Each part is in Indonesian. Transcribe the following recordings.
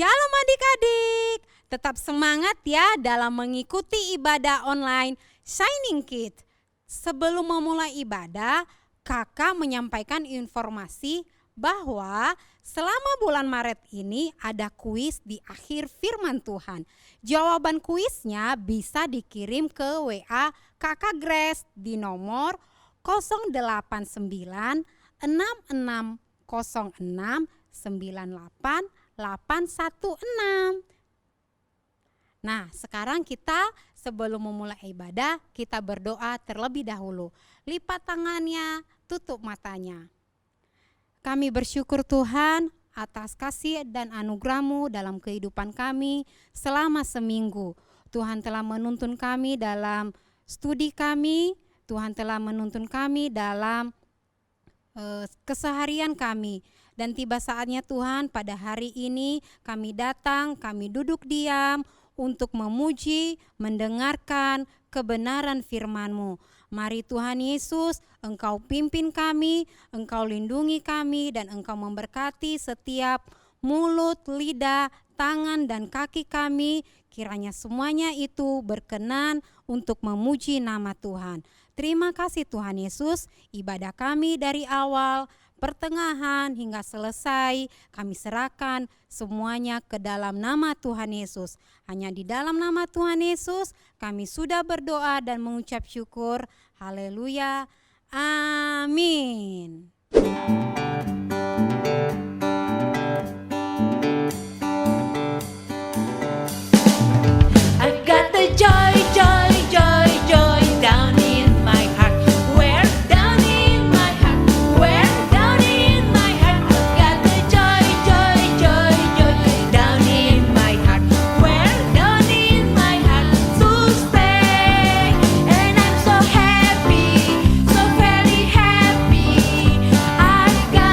Shalom adik-adik, tetap semangat ya dalam mengikuti ibadah online Shining Kids. Sebelum memulai ibadah, kakak menyampaikan informasi bahwa selama bulan Maret ini ada kuis di akhir firman Tuhan. Jawaban kuisnya bisa dikirim ke WA kakak Grace di nomor 089 6606 98816. Nah, sekarang kita sebelum memulai ibadah, kita berdoa terlebih dahulu. Lipat tangannya, tutup matanya. Kami bersyukur Tuhan atas kasih dan anugerah-Mu dalam kehidupan kami selama seminggu. Tuhan telah menuntun kami dalam studi kami, Tuhan telah menuntun kami dalam keseharian kami. Dan tiba saatnya Tuhan, pada hari ini kami datang, kami duduk diam untuk memuji, mendengarkan kebenaran firman-Mu. Mari Tuhan Yesus, Engkau pimpin kami, Engkau lindungi kami, dan Engkau memberkati setiap mulut, lidah, tangan, dan kaki kami. Kiranya semuanya itu berkenan untuk memuji nama Tuhan. Terima kasih Tuhan Yesus, ibadah kami dari awal, pertengahan hingga selesai kami serahkan semuanya ke dalam nama Tuhan Yesus. Hanya di dalam nama Tuhan Yesus kami sudah berdoa dan mengucap syukur. Haleluya. Amin. I've got the joy, joy, joy, joy down in my heart. Where down in my heart? Where down in my heart? I've got the joy, joy, joy, joy down in my heart. Where down in my heart to stay? And I'm so happy, so very happy. I've got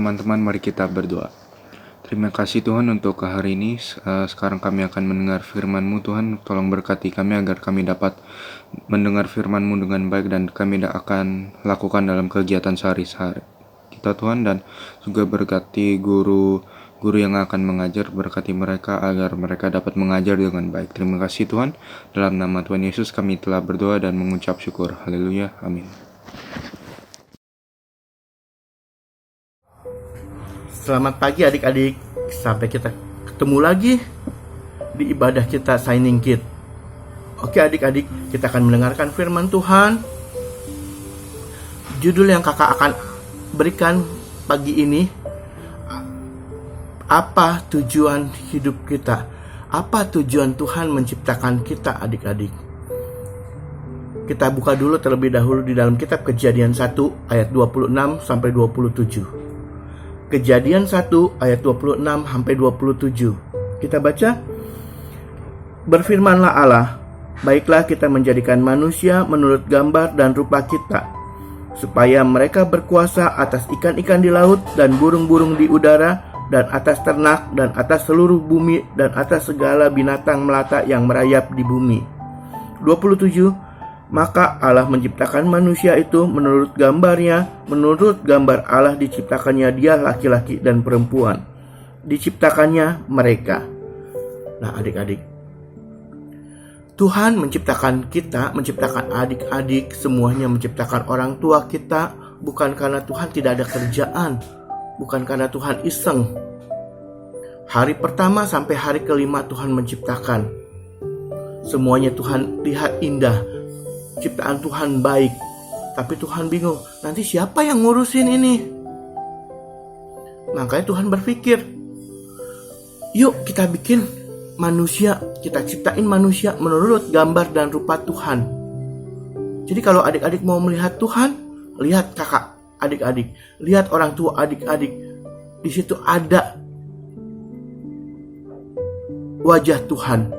teman-teman, mari kita berdoa. Terima kasih Tuhan untuk hari ini. Sekarang kami akan mendengar firman-Mu Tuhan. Tolong berkati kami agar kami dapat mendengar firman-Mu dengan baik dan kami akan lakukan dalam kegiatan sehari-hari kita Tuhan. Dan juga berkati guru yang akan mengajar, berkati mereka agar mereka dapat mengajar dengan baik. Terima kasih Tuhan. Dalam nama Tuhan Yesus kami telah berdoa dan mengucap syukur. Haleluya. Amin. Selamat pagi adik-adik, sampai kita ketemu lagi di ibadah kita Signing Kid. Oke adik-adik, kita akan mendengarkan firman Tuhan. Judul yang kakak akan berikan pagi ini, apa tujuan hidup kita? Apa tujuan Tuhan menciptakan kita adik-adik? Kita buka dulu terlebih dahulu di dalam kitab Kejadian 1 ayat 26 sampai 27. Kejadian 1 ayat 26 sampai 27. Kita baca. Berfirmanlah Allah, baiklah kita menjadikan manusia menurut gambar dan rupa kita, supaya mereka berkuasa atas ikan-ikan di laut dan burung-burung di udara dan atas ternak dan atas seluruh bumi dan atas segala binatang melata yang merayap di bumi. 27. Maka Allah menciptakan manusia itu menurut gambarnya, menurut gambar Allah diciptakannya dia laki-laki dan perempuan. Diciptakannya mereka. Nah adik-adik, Tuhan menciptakan kita, menciptakan adik-adik, semuanya menciptakan orang tua kita, bukan karena Tuhan tidak ada kerjaan, bukan karena Tuhan iseng. Hari pertama sampai hari kelima Tuhan menciptakan. Semuanya Tuhan lihat indah. Ciptaan Tuhan baik, tapi Tuhan bingung, nanti siapa yang ngurusin ini? Makanya Tuhan berpikir, yuk kita bikin manusia, kita ciptain manusia menurut gambar dan rupa Tuhan. Jadi kalau adik-adik mau melihat Tuhan, lihat kakak adik-adik, lihat orang tua adik-adik, di situ ada wajah Tuhan.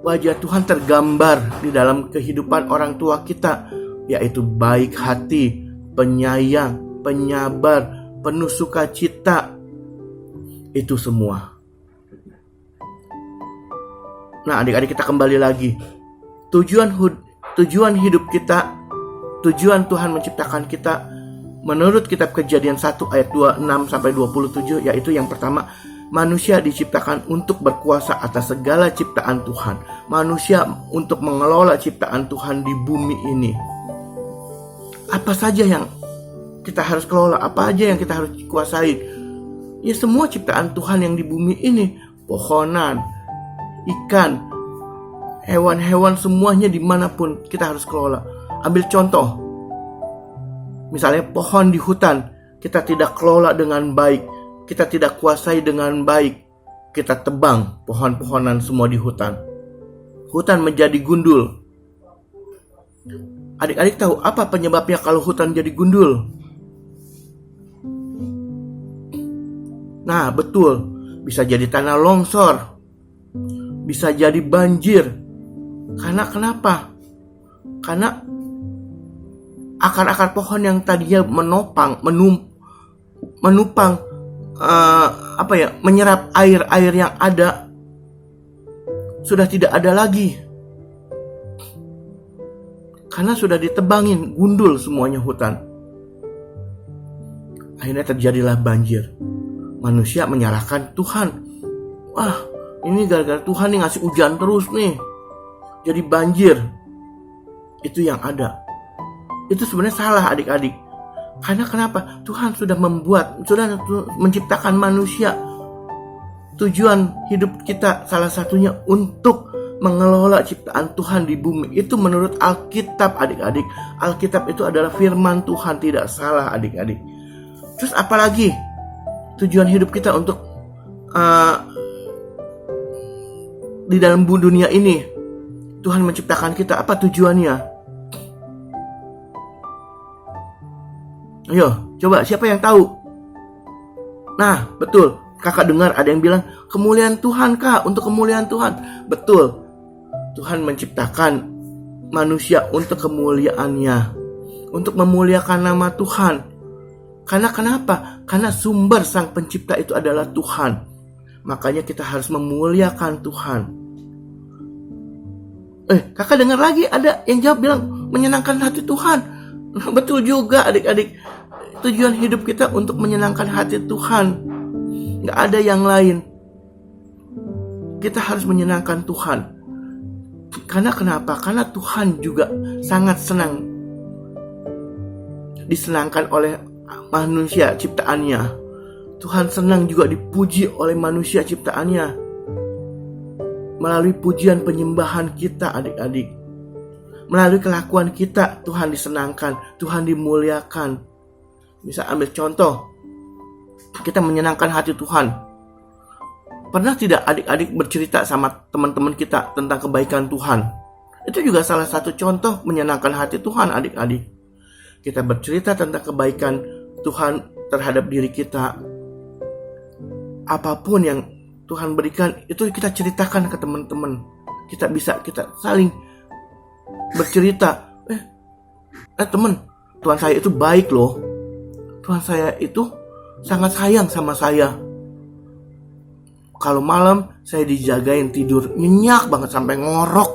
Wajah Tuhan tergambar di dalam kehidupan orang tua kita, yaitu baik hati, penyayang, penyabar, penuh sukacita. Itu semua. Nah adik-adik, kita kembali lagi. Tujuan hidup kita, tujuan Tuhan menciptakan kita menurut kitab Kejadian 1 ayat 26 sampai 27, yaitu yang pertama, manusia diciptakan untuk berkuasa atas segala ciptaan Tuhan. Manusia untuk mengelola ciptaan Tuhan di bumi ini. Apa saja yang kita harus kelola? Apa aja yang kita harus kuasai? Ya semua ciptaan Tuhan yang di bumi ini. Pohonan, ikan, hewan-hewan, semuanya dimanapun kita harus kelola. Ambil contoh. Misalnya pohon di hutan, kita tidak kelola dengan baik, kita tidak kuasai dengan baik, kita tebang pohon-pohonan semua di hutan. Hutan menjadi gundul. Adik-adik tahu apa penyebabnya kalau hutan jadi gundul? Nah, betul. Bisa jadi tanah longsor. Bisa jadi banjir. Karena kenapa? Karena akar-akar pohon yang tadinya menupang menyerap air yang ada sudah tidak ada lagi karena sudah ditebangin, gundul semuanya hutan. Akhirnya terjadilah banjir. Manusia menyalahkan Tuhan. Wah, ini gara-gara Tuhan nih ngasih hujan terus nih, jadi banjir. Itu yang ada. Itu sebenarnya salah adik-adik. Karena kenapa? Tuhan sudah menciptakan manusia. Tujuan hidup kita salah satunya untuk mengelola ciptaan Tuhan di bumi. Itu menurut Alkitab adik-adik. Alkitab itu adalah firman Tuhan, tidak salah adik-adik. Terus apalagi tujuan hidup kita untuk di dalam dunia ini? Tuhan menciptakan kita, apa tujuannya? Ayo, coba siapa yang tahu? Nah, betul. Kakak dengar ada yang bilang, kemuliaan Tuhan kak, untuk kemuliaan Tuhan. Betul. Tuhan menciptakan manusia untuk kemuliaannya. Untuk memuliakan nama Tuhan. Karena kenapa? Karena sumber sang pencipta itu adalah Tuhan. Makanya kita harus memuliakan Tuhan. Kakak dengar lagi ada yang jawab bilang menyenangkan hati Tuhan. Betul juga adik-adik. Tujuan hidup kita untuk menyenangkan hati Tuhan. Gak ada yang lain. Kita harus menyenangkan Tuhan. Karena kenapa? Karena Tuhan juga sangat senang disenangkan oleh manusia ciptaannya. Tuhan senang juga dipuji oleh manusia ciptaannya. Melalui pujian penyembahan kita adik-adik. Melalui kelakuan kita Tuhan disenangkan, Tuhan dimuliakan. Bisa ambil contoh, kita menyenangkan hati Tuhan. Pernah tidak adik-adik bercerita sama teman-teman kita tentang kebaikan Tuhan? Itu juga salah satu contoh menyenangkan hati Tuhan adik-adik. Kita bercerita tentang kebaikan Tuhan terhadap diri kita. Apapun yang Tuhan berikan, itu kita ceritakan ke teman-teman. Kita saling bercerita. Teman, Tuhan saya itu baik loh. Tuhan saya itu sangat sayang sama saya. Kalau malam saya dijagain tidur nyenyak banget sampai ngorok.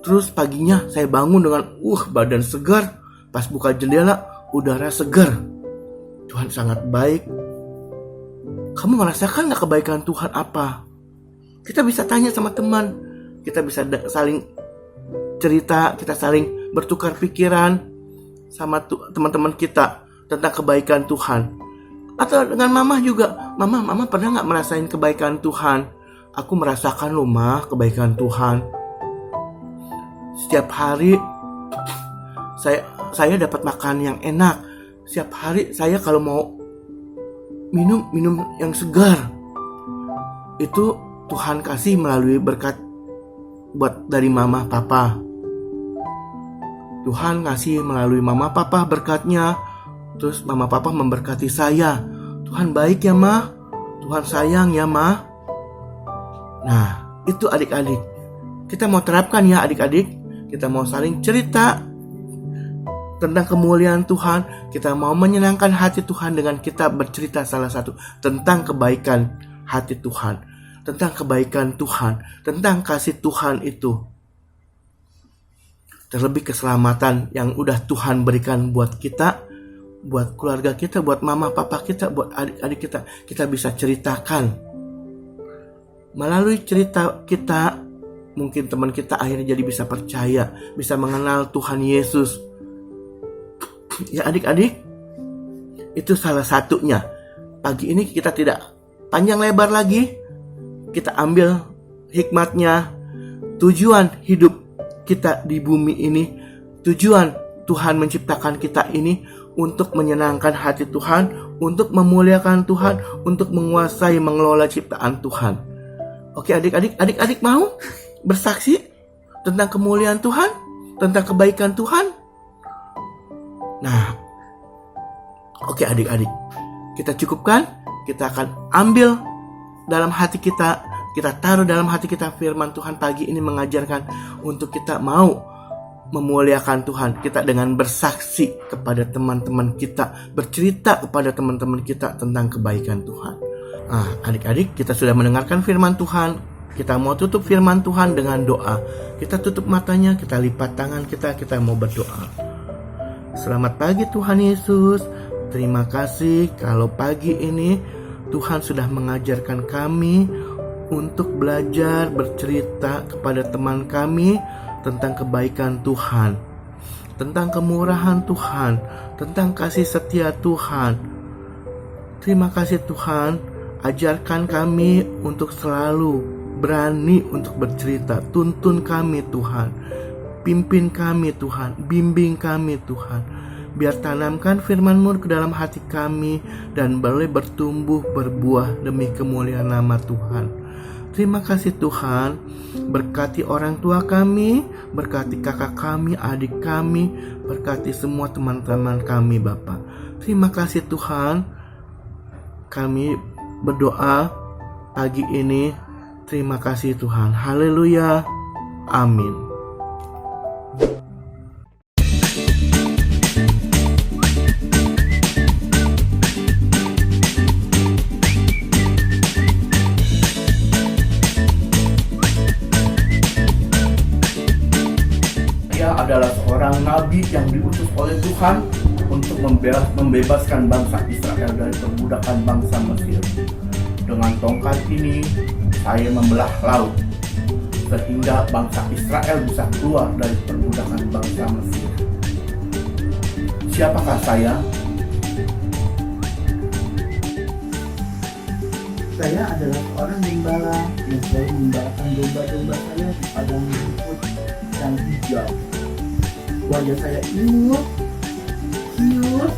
Terus paginya saya bangun dengan badan segar. Pas buka jendela udara segar. Tuhan sangat baik. Kamu merasakan gak kebaikan Tuhan apa? Kita bisa tanya sama teman. Kita bisa saling cerita. Kita saling bertukar pikiran sama teman-teman kita tentang kebaikan Tuhan. Atau dengan mama juga. Mama pernah gak merasain kebaikan Tuhan? Aku merasakan loh mah kebaikan Tuhan. Setiap hari saya dapat makan yang enak. Setiap hari saya kalau mau minum yang segar, itu Tuhan kasih melalui berkat buat dari mama papa. Tuhan kasih melalui mama papa berkatnya. Terus mama papa memberkati saya. Tuhan baik ya ma. Tuhan sayang ya ma. Nah itu adik-adik, kita mau terapkan ya adik-adik. Kita mau saling cerita tentang kemuliaan Tuhan. Kita mau menyenangkan hati Tuhan dengan kita bercerita salah satu tentang kebaikan hati Tuhan, tentang kebaikan Tuhan, tentang kasih Tuhan itu. Terlebih keselamatan yang udah Tuhan berikan buat kita, buat keluarga kita, buat mama papa kita, buat adik-adik kita. Kita bisa ceritakan. Melalui cerita kita, mungkin teman kita akhirnya jadi bisa percaya, bisa mengenal Tuhan Yesus. Ya adik-adik, itu salah satunya. Pagi ini kita tidak panjang lebar lagi. Kita ambil hikmatnya. Tujuan hidup kita di bumi ini, tujuan Tuhan menciptakan kita ini untuk menyenangkan hati Tuhan, untuk memuliakan Tuhan, untuk menguasai, mengelola ciptaan Tuhan. Oke adik-adik mau bersaksi tentang kemuliaan Tuhan, tentang kebaikan Tuhan? Nah, oke adik-adik, kita cukupkan. Kita akan ambil dalam hati kita, kita taruh dalam hati kita firman Tuhan pagi ini mengajarkan untuk kita mau memuliakan Tuhan. Kita dengan bersaksi kepada teman-teman kita, bercerita kepada teman-teman kita tentang kebaikan Tuhan. Nah, adik-adik, kita sudah mendengarkan firman Tuhan. Kita mau tutup firman Tuhan dengan doa. Kita tutup matanya, kita lipat tangan kita mau berdoa. Selamat pagi Tuhan Yesus. Terima kasih kalau pagi ini Tuhan sudah mengajarkan kami untuk belajar bercerita kepada teman kami tentang kebaikan Tuhan, tentang kemurahan Tuhan, tentang kasih setia Tuhan. Terima kasih Tuhan, ajarkan kami untuk selalu berani untuk bercerita. Tuntun kami Tuhan, pimpin kami Tuhan, bimbing kami Tuhan. Biar tanamkan firman-Mu ke dalam hati kami dan boleh bertumbuh berbuah demi kemuliaan nama Tuhan. Terima kasih Tuhan, berkati orang tua kami, berkati kakak kami, adik kami, berkati semua teman-teman kami Bapa. Terima kasih Tuhan, kami berdoa pagi ini. Terima kasih Tuhan, haleluya, amin. nabi yang diutus oleh Tuhan untuk membebaskan bangsa Israel dari perbudakan bangsa Mesir. Dengan tongkat ini, saya membelah laut, sehingga bangsa Israel bisa keluar dari perbudakan bangsa Mesir. Siapakah saya? Saya adalah seorang gembala yang selalu membalakan domba-domba saya di padang rumput yang hijau. Wajah saya imut, cute,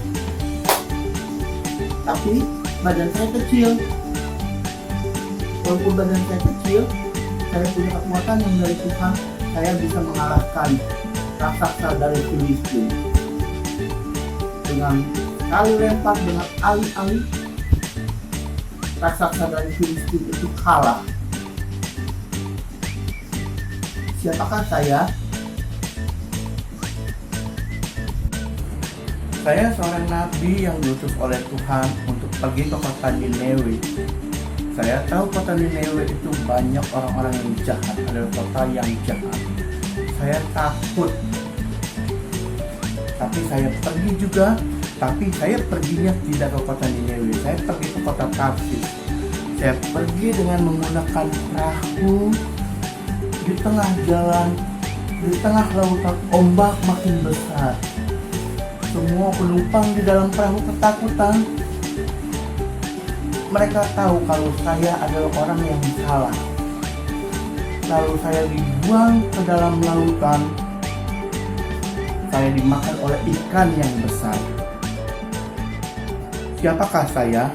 tapi badan saya kecil. Walaupun badan saya kecil, saya punya kekuatan yang dari Tuhan. Saya bisa mengalahkan raksasa dari Filistin dengan kali lempar, dengan alih-alih. Raksasa dari Filistin itu kalah. Siapakah saya? Saya seorang nabi yang diutus oleh Tuhan untuk pergi ke kota Nineve. Saya tahu kota Nineve itu banyak orang-orang yang jahat, adalah kota yang jahat. Saya takut. Tapi saya pergi juga, tapi saya perginya tidak ke kota Nineve. Saya pergi ke kota Tarsis. Saya pergi dengan menggunakan perahu di tengah jalan, di tengah lautan ombak makin besar. Semua penumpang di dalam perahu ketakutan. Mereka tahu kalau saya adalah orang yang salah. Lalu saya dibuang ke dalam lautan. Saya dimakan oleh ikan yang besar. Siapakah saya?